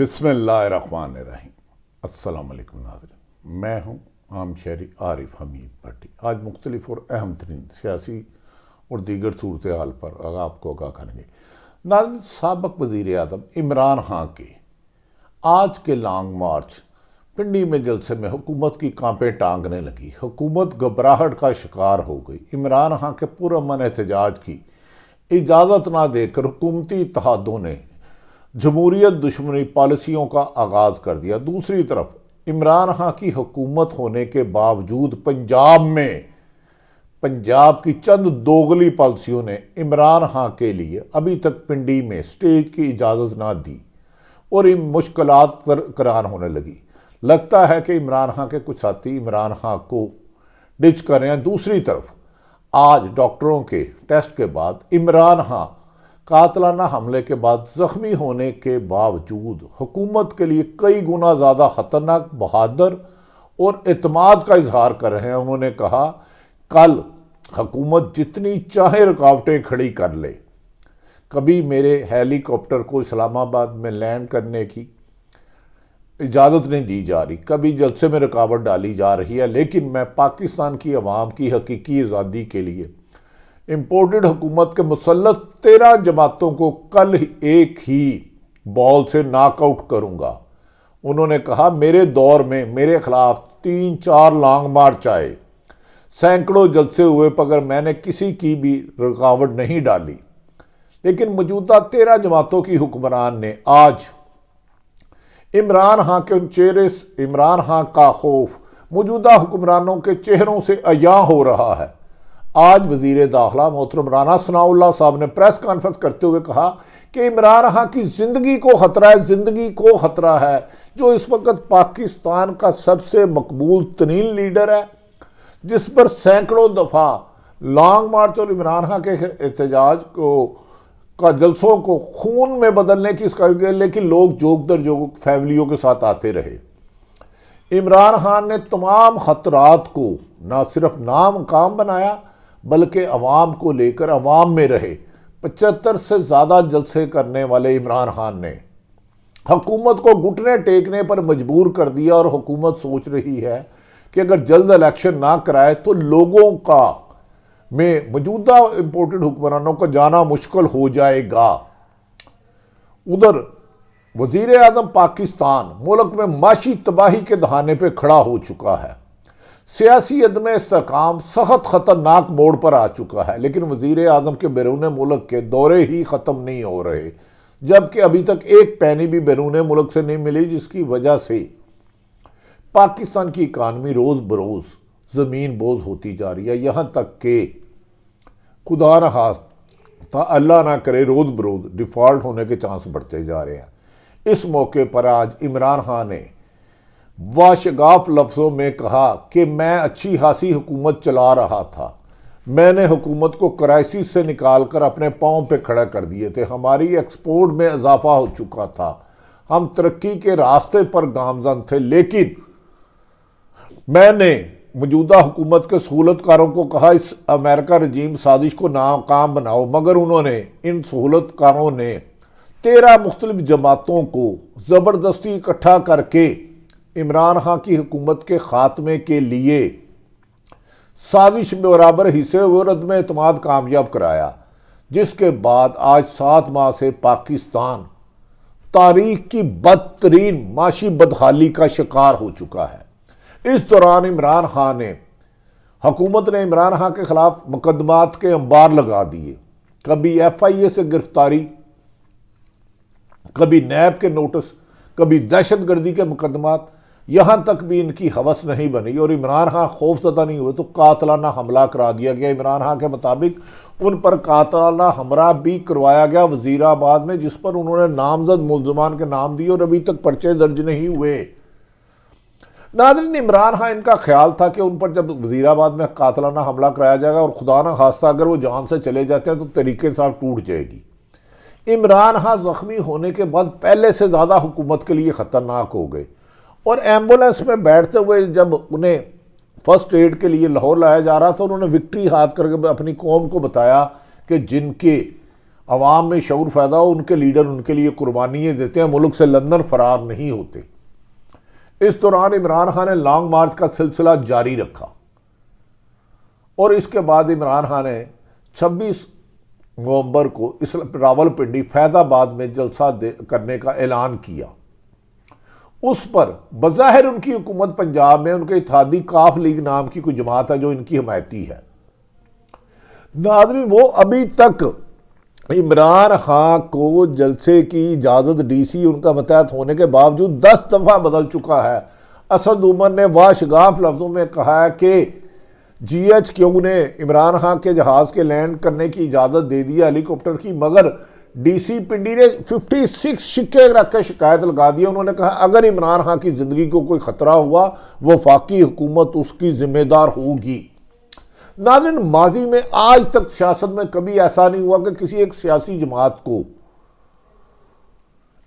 بسم اللہ الرحمن الرحیم۔ السلام علیکم ناظرین، میں ہوں عام شہری عارف حمید بھٹی۔ آج مختلف اور اہم ترین سیاسی اور دیگر صورتحال پر آپ کو آگاہ کریں گے۔ ناظرین، سابق وزیر اعظم عمران خان کے آج کے لانگ مارچ پنڈی میں جلسے میں حکومت کی کانپیں ٹانگنے لگی، حکومت گھبراہٹ کا شکار ہو گئی۔ عمران خان کے پرامن احتجاج کی اجازت نہ دے کر حکومتی اتحادوں نے جمہوریت دشمنی پالیسیوں کا آغاز کر دیا۔ دوسری طرف عمران خان کی حکومت ہونے کے باوجود پنجاب کی چند دوغلی پالیسیوں نے عمران خان کے لیے ابھی تک پنڈی میں سٹیج کی اجازت نہ دی اور مشکلات کران ہونے لگی۔ لگتا ہے کہ عمران خان کے کچھ ساتھی عمران خان کو ڈچ کر رہے ہیں۔ دوسری طرف آج ڈاکٹروں کے ٹیسٹ کے بعد عمران خان قاتلانہ حملے کے بعد زخمی ہونے کے باوجود حکومت کے لیے کئی گنا زیادہ خطرناک، بہادر اور اعتماد کا اظہار کر رہے ہیں۔ انہوں نے کہا، کل حکومت جتنی چاہے رکاوٹیں کھڑی کر لے، کبھی میرے ہیلی کاپٹر کو اسلام آباد میں لینڈ کرنے کی اجازت نہیں دی جا رہی، کبھی جلسے میں رکاوٹ ڈالی جا رہی ہے، لیکن میں پاکستان کی عوام کی حقیقی آزادی کے لیے امپورٹڈ حکومت کے مسلط 13 جماعتوں کو کل ایک ہی بال سے ناک آؤٹ کروں گا۔ انہوں نے کہا، میرے دور میں میرے خلاف 3-4 لانگ مارچ آئے، سینکڑوں جلسے ہوئے، مگر میں نے کسی کی بھی رکاوٹ نہیں ڈالی، لیکن موجودہ 13 جماعتوں کی حکمران نے آج عمران خان کے عمران خان کا خوف موجودہ حکمرانوں کے چہروں سے عیاں ہو رہا ہے۔ آج وزیر داخلہ محترم رانا ثناء اللہ صاحب نے پریس کانفرنس کرتے ہوئے کہا کہ عمران خان کی زندگی کو خطرہ ہے، جو اس وقت پاکستان کا سب سے مقبول ترین لیڈر ہے، جس پر سینکڑوں دفعہ لانگ مارچ اور عمران خان کے احتجاج کا جلسوں کو خون میں بدلنے کی لیکن لوگ جوک در جوک فیملیوں کے ساتھ آتے رہے۔ عمران خان نے تمام خطرات کو نہ صرف نامکام بنایا بلکہ عوام کو لے کر عوام میں رہے۔ 75 سے زیادہ جلسے کرنے والے عمران خان نے حکومت کو گھٹنے ٹیکنے پر مجبور کر دیا، اور حکومت سوچ رہی ہے کہ اگر جلد الیکشن نہ کرائے تو لوگوں کا میں موجودہ امپورٹڈ حکمرانوں کا جانا مشکل ہو جائے گا۔ ادھر وزیر اعظم پاکستان ملک میں معاشی تباہی کے دہانے پہ کھڑا ہو چکا ہے، سیاسی عدم استحکام سخت خطرناک موڑ پر آ چکا ہے، لیکن وزیر اعظم کے بیرون ملک کے دورے ہی ختم نہیں ہو رہے، جبکہ ابھی تک ایک پینی بھی بیرون ملک سے نہیں ملی، جس کی وجہ سے پاکستان کی اکانومی روز بروز زمین بوز ہوتی جا رہی ہے، یہاں تک کہ خدا نہ خواستہ اللہ نہ کرے روز بروز ڈیفالٹ ہونے کے چانس بڑھتے جا رہے ہیں۔ اس موقع پر آج عمران خان نے واشگاف لفظوں میں کہا کہ میں اچھی خاصی حکومت چلا رہا تھا، میں نے حکومت کو کرائسس سے نکال کر اپنے پاؤں پہ کھڑا کر دیے تھے، ہماری ایکسپورٹ میں اضافہ ہو چکا تھا، ہم ترقی کے راستے پر گامزن تھے، لیکن میں نے موجودہ حکومت کے سہولت کاروں کو کہا اس امریکہ رجیم سازش کو ناکام بناؤ، مگر انہوں نے ان سہولت کاروں نے 13 مختلف جماعتوں کو زبردستی اکٹھا کر کے عمران خان کی حکومت کے خاتمے کے لیے سازش میں برابر حصے اور عدم اعتماد کامیاب کرایا، جس کے بعد آج 7 ماہ سے پاکستان تاریخ کی بدترین معاشی بدحالی کا شکار ہو چکا ہے۔ اس دوران حکومت نے عمران خان کے خلاف مقدمات کے انبار لگا دیے، کبھی FIA سے گرفتاری، کبھی نیب کے نوٹس، کبھی دہشت گردی کے مقدمات، یہاں تک بھی ان کی ہوس نہیں بنی اور عمران خان خوف زدہ نہیں ہوئے تو قاتلانہ حملہ کرا دیا گیا۔ عمران خان کے مطابق ان پر قاتلانہ حملہ بھی کروایا گیا وزیر آباد میں، جس پر انہوں نے نامزد ملزمان کے نام دیے اور ابھی تک پرچے درج نہیں ہوئے۔ ناظرین، عمران خان ان کا خیال تھا کہ ان پر جب وزیر آباد میں قاتلانہ حملہ کرایا جائے گا اور خدا نہ خواستہ اگر وہ جان سے چلے جاتے ہیں تو تحریک انصاف ٹوٹ جائے گی۔ عمران خان زخمی ہونے کے بعد پہلے سے زیادہ حکومت کے لیے خطرناک ہو گئے، اور ایمبولینس میں بیٹھتے ہوئے جب انہیں فرسٹ ایڈ کے لیے لاہور لایا جا رہا تھا، انہوں نے وکٹری ہاتھ کر کے اپنی قوم کو بتایا کہ جن کے عوام میں شعور پیدا ہو، ان کے لیڈر ان کے لیے قربانیاں دیتے ہیں، ملک سے لندن فرار نہیں ہوتے۔ اس دوران عمران خان نے لانگ مارچ کا سلسلہ جاری رکھا اور اس کے بعد عمران خان نے 26 نومبر کو راولپنڈی فیض آباد میں جلسہ کرنے کا اعلان کیا۔ اس پر بظاہر ان کی حکومت پنجاب میں ان کے اتحادی کاف لیگ نام کی کوئی جماعت ہے جو ان کی حمایتی ہے۔ ناظرین، وہ ابھی تک عمران خان کو جلسے کی اجازت ڈی سی ان کا متحد ہونے کے باوجود 10 دفعہ بدل چکا ہے۔ اسد عمر نے واشگاف لفظوں میں کہا ہے کہ جی ایچ کیو نے عمران خان کے جہاز کے لینڈ کرنے کی اجازت دے دی ہیلی کاپٹر کی، مگر ڈی سی پنڈی نے 56 شکے رکھ کے شکایت لگا دی۔ انہوں نے کہا اگر عمران خان کی زندگی کو کوئی خطرہ ہوا وفاقی حکومت اس کی ذمہ دار ہوگی۔ ناظرین، ماضی میں آج تک سیاست میں کبھی ایسا نہیں ہوا کہ کسی ایک سیاسی جماعت کو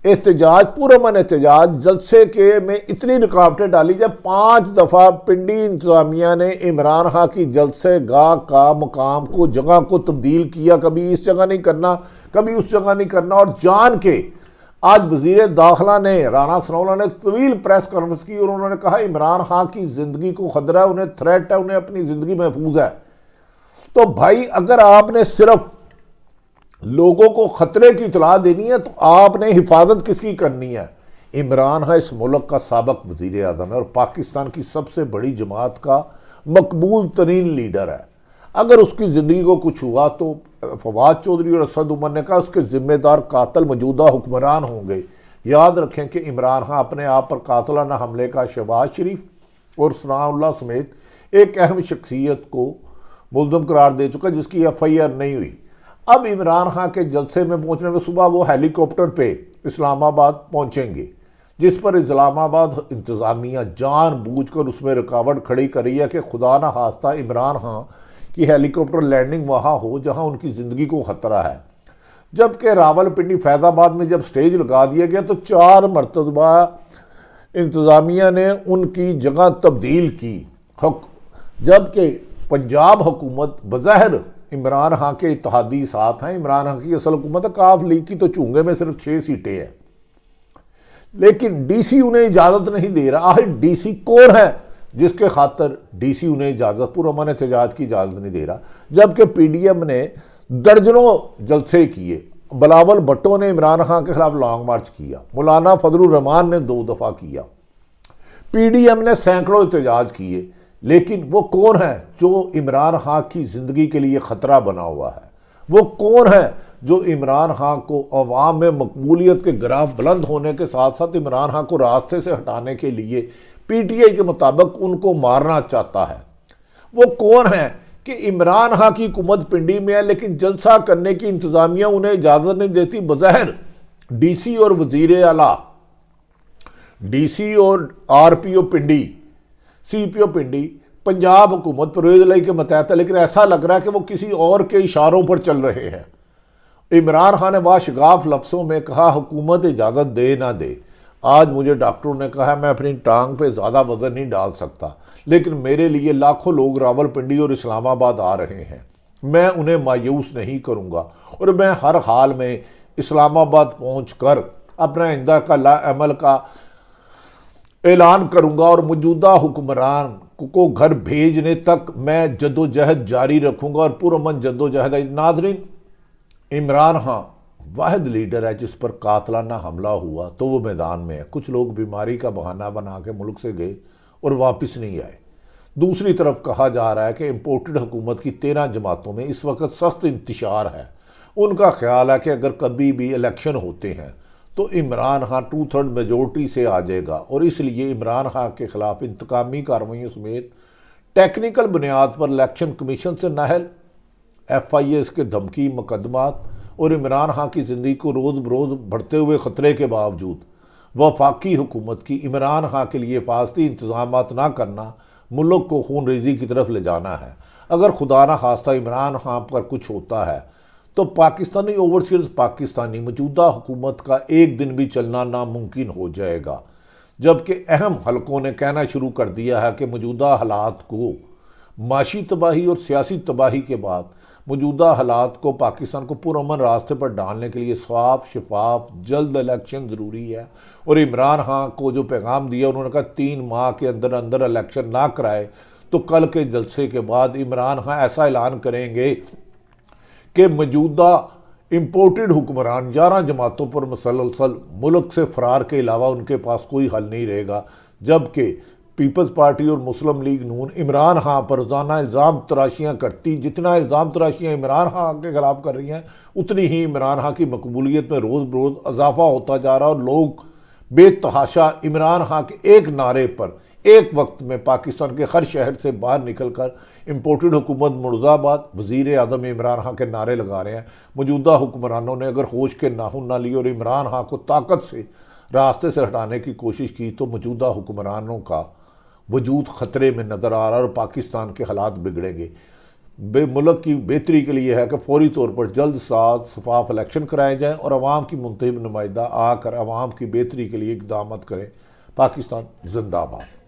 احتجاج، پرامن احتجاج جلسے کے میں اتنی رکاوٹیں ڈالی جب 5 دفعہ پنڈی انتظامیہ نے عمران خان کی جلسے گاہ کا مقام کو، جگہ کو تبدیل کیا، کبھی اس جگہ نہیں کرنا، کبھی اس جگہ نہیں کرنا، اور جان کے آج وزیر داخلہ نے رانا ثناءاللہ نے طویل پریس کانفرنس کی اور انہوں نے کہا عمران خان کی زندگی کو خطرہ ہے، انہیں تھریٹ ہے، انہیں اپنی زندگی محفوظ ہے۔ تو بھائی، اگر آپ نے صرف لوگوں کو خطرے کی اطلاع دینی ہے تو آپ نے حفاظت کس کی کرنی ہے؟ عمران خان اس ملک کا سابق وزیر اعظم ہے اور پاکستان کی سب سے بڑی جماعت کا مقبول ترین لیڈر ہے۔ اگر اس کی زندگی کو کچھ ہوا تو فواد چودھری اور اسد عمر نے کہا اس کے ذمہ دار قاتل موجودہ حکمران ہوں گے۔ یاد رکھیں کہ عمران خان اپنے آپ پر قاتلانہ حملے کا شہباز شریف اور ثناء اللہ سمیت ایک اہم شخصیت کو ملزم قرار دے چکا جس کی ایف آئی آر نہیں ہوئی۔ اب عمران خان کے جلسے میں پہنچنے میں صبح وہ ہیلی کاپٹر پہ اسلام آباد پہنچیں گے، جس پر اسلام آباد انتظامیہ جان بوجھ کر اس میں رکاوٹ کھڑی کر رہی ہے کہ خدا نہ خواستہ عمران خان کی ہیلی کاپٹر لینڈنگ وہاں ہو جہاں ان کی زندگی کو خطرہ ہے۔ جبکہ راولپنڈی فیض آباد میں جب سٹیج لگا دیا گیا تو 4 مرتبہ انتظامیہ نے ان کی جگہ تبدیل کی، جبکہ پنجاب حکومت بظاہر عمران خان کے اتحادی ساتھ ہیں۔ عمران خان کی اصل حکومت ہے کاف لیگ کی، تو چونگے میں صرف 6 سیٹیں ہیں، لیکن ڈی سی انہیں اجازت نہیں دے رہا۔ آخر ڈی سی کون ہے جس کے خاطر ڈی سی انہیں اجازت، پرامن احتجاج کی اجازت نہیں دے رہا؟ جبکہ پی ڈی ایم نے درجنوں جلسے کیے، بلاول بھٹو نے عمران خان کے خلاف لانگ مارچ کیا، مولانا فضل الرحمان نے 2 دفعہ کیا، پی ڈی ایم نے سینکڑوں احتجاج کیے، لیکن وہ کون ہے جو عمران خان کی زندگی کے لیے خطرہ بنا ہوا ہے؟ وہ کون ہے جو عمران خان کو عوام میں مقبولیت کے گراف بلند ہونے کے ساتھ ساتھ عمران خان کو راستے سے ہٹانے کے لیے پی ٹی آئی کے مطابق ان کو مارنا چاہتا ہے؟ وہ کون ہے کہ عمران خان کی حکومت پنڈی میں ہے لیکن جلسہ کرنے کی انتظامیہ انہیں اجازت نہیں دیتی؟ بظاہر ڈی سی اور وزیر اعلیٰ، ڈی سی اور آر پی او پنڈی، سی پی او پنڈی پنجاب حکومت پرویز الہی کے متحد ہے، لیکن ایسا لگ رہا ہے کہ وہ کسی اور کے اشاروں پر چل رہے ہیں۔ عمران خان نے واشگاف لفظوں میں کہا حکومت اجازت دے نہ دے، آج مجھے ڈاکٹروں نے کہا میں اپنی ٹانگ پہ زیادہ وزن نہیں ڈال سکتا، لیکن میرے لیے لاکھوں لوگ راولپنڈی اور اسلام آباد آ رہے ہیں، میں انہیں مایوس نہیں کروں گا اور میں ہر حال میں اسلام آباد پہنچ کر اپنا آئندہ کا عمل کا اعلان کروں گا اور موجودہ حکمران کو گھر بھیجنے تک میں جدوجہد جاری رکھوں گا اور پرامن جدوجہد۔ ناظرین، عمران خان واحد لیڈر ہے جس پر قاتلانہ حملہ ہوا تو وہ میدان میں ہے۔ کچھ لوگ بیماری کا بہانہ بنا کے ملک سے گئے اور واپس نہیں آئے۔ دوسری طرف کہا جا رہا ہے کہ امپورٹڈ حکومت کی 13 جماعتوں میں اس وقت سخت انتشار ہے۔ ان کا خیال ہے کہ اگر کبھی بھی الیکشن ہوتے ہیں تو عمران خان 2/3 میجورٹی سے آ جائے گا اور اس لیے عمران خان کے خلاف انتقامی کارروائیوں سمیت ٹیکنیکل بنیاد پر الیکشن کمیشن سے نااہل ایف آئی ایس کے دھمکی مقدمات اور عمران خان کی زندگی کو روز بروز بڑھتے ہوئے خطرے کے باوجود وفاقی حکومت کی عمران خان کے لیے حفاظتی انتظامات نہ کرنا ملک کو خون ریزی کی طرف لے جانا ہے۔ اگر خدا نہ خواستہ عمران خان پر کچھ ہوتا ہے تو پاکستانی اوورسیز پاکستانی موجودہ حکومت کا ایک دن بھی چلنا ناممکن ہو جائے گا، جبکہ اہم حلقوں نے کہنا شروع کر دیا ہے کہ موجودہ حالات کو معاشی تباہی اور سیاسی تباہی کے بعد موجودہ حالات کو پاکستان کو پرامن راستے پر ڈالنے کے لیے صاف شفاف جلد الیکشن ضروری ہے، اور عمران خان کو جو پیغام دیا انہوں نے کہا 3 ماہ کے اندر اندر الیکشن نہ کرائے تو کل کے جلسے کے بعد عمران خان ایسا اعلان کریں گے کہ موجودہ امپورٹڈ حکمران 11 جماعتوں پر مسلسل ملک سے فرار کے علاوہ ان کے پاس کوئی حل نہیں رہے گا، جبکہ پیپلز پارٹی اور مسلم لیگ نون عمران خان پر روزانہ الزام تراشیاں کرتی، جتنا الزام تراشیاں عمران خان کے خلاف کر رہی ہیں اتنی ہی عمران خان کی مقبولیت میں روز بروز اضافہ ہوتا جا رہا، اور لوگ بے تحاشا عمران خان کے ایک نعرے پر ایک وقت میں پاکستان کے ہر شہر سے باہر نکل کر امپورٹڈ حکومت مرزا آباد وزیر اعظم عمران خان کے نعرے لگا رہے ہیں۔ موجودہ حکمرانوں نے اگر ہوش کے ناخن نہ لیے اور عمران خان کو طاقت سے راستے سے ہٹانے کی کوشش کی تو موجودہ حکمرانوں کا وجود خطرے میں نظر آ رہا ہے اور پاکستان کے حالات بگڑیں گے۔ ملک کی بہتری کے لیے ہے کہ فوری طور پر جلد ساز شفاف الیکشن کرائے جائیں اور عوام کی منتخب نمائندہ آ کر عوام کی بہتری کے لیے اقدامات کریں۔ پاکستان زندہ باد۔